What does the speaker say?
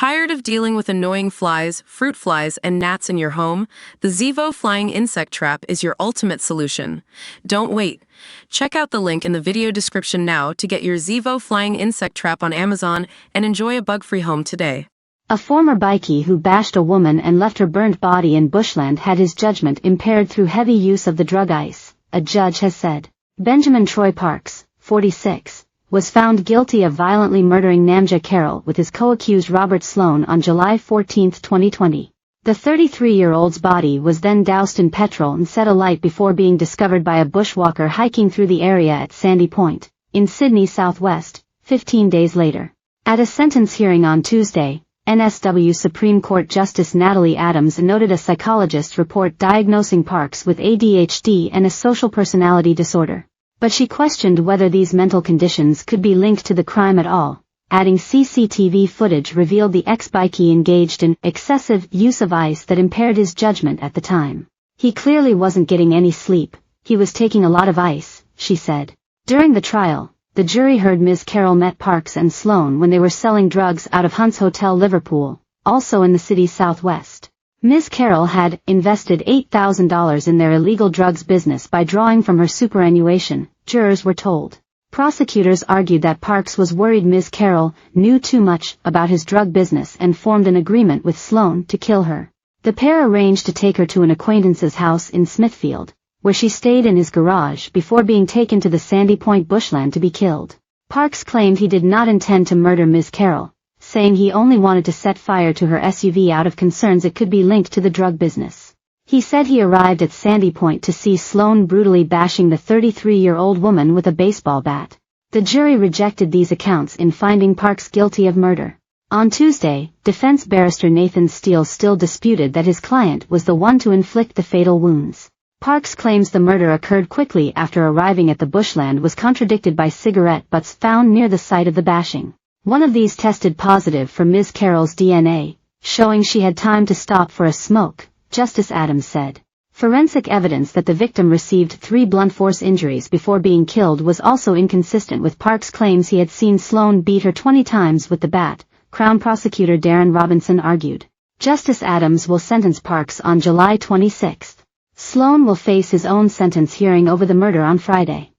Tired of dealing with annoying flies, fruit flies, and gnats in your home? The Zevo Flying Insect Trap is your ultimate solution. Don't wait. Check out the link in the video description now to get your Zevo Flying Insect Trap on Amazon and enjoy a bug-free home today. A former bikie who bashed a woman and left her burnt body in bushland had his judgment impaired through heavy use of the drug ice, a judge has said. Benjamin Troy Parks, 46, was found guilty of violently murdering Namja Carroll with his co-accused Robert Sloan on July 14, 2020. The 33-year-old's body was then doused in petrol and set alight before being discovered by a bushwalker hiking through the area at Sandy Point, in Sydney southwest, 15 days later. At a sentence hearing on Tuesday, NSW Supreme Court Justice Natalie Adams noted a psychologist's report diagnosing Parks with ADHD and a social personality disorder. But she questioned whether these mental conditions could be linked to the crime at all, adding CCTV footage revealed the ex-bikie engaged in excessive use of ice that impaired his judgment at the time. He clearly wasn't getting any sleep, he was taking a lot of ice, she said. During the trial, the jury heard Ms. Carroll met Parks and Sloan when they were selling drugs out of Hunt's Hotel Liverpool, also in the city's southwest. Ms. Carroll had invested $8,000 in their illegal drugs business by drawing from her superannuation, jurors were told. Prosecutors argued that Parks was worried Ms. Carroll knew too much about his drug business and formed an agreement with Sloan to kill her. The pair arranged to take her to an acquaintance's house in Smithfield, where she stayed in his garage before being taken to the Sandy Point bushland to be killed. Parks claimed he did not intend to murder Ms. Carroll, saying he only wanted to set fire to her SUV out of concerns it could be linked to the drug business. He said he arrived at Sandy Point to see Sloan brutally bashing the 33-year-old woman with a baseball bat. The jury rejected these accounts in finding Parks guilty of murder. On Tuesday, defense barrister Nathan Steele still disputed that his client was the one to inflict the fatal wounds. Parks claims the murder occurred quickly after arriving at the bushland was contradicted by cigarette butts found near the site of the bashing. One of these tested positive for Ms. Carroll's DNA, showing she had time to stop for a smoke, Justice Adams said. Forensic evidence that the victim received 3 blunt force injuries before being killed was also inconsistent with Parks' claims he had seen Sloan beat her 20 times with the bat, Crown Prosecutor Darren Robinson argued. Justice Adams will sentence Parks on July 26. Sloan will face his own sentence hearing over the murder on Friday.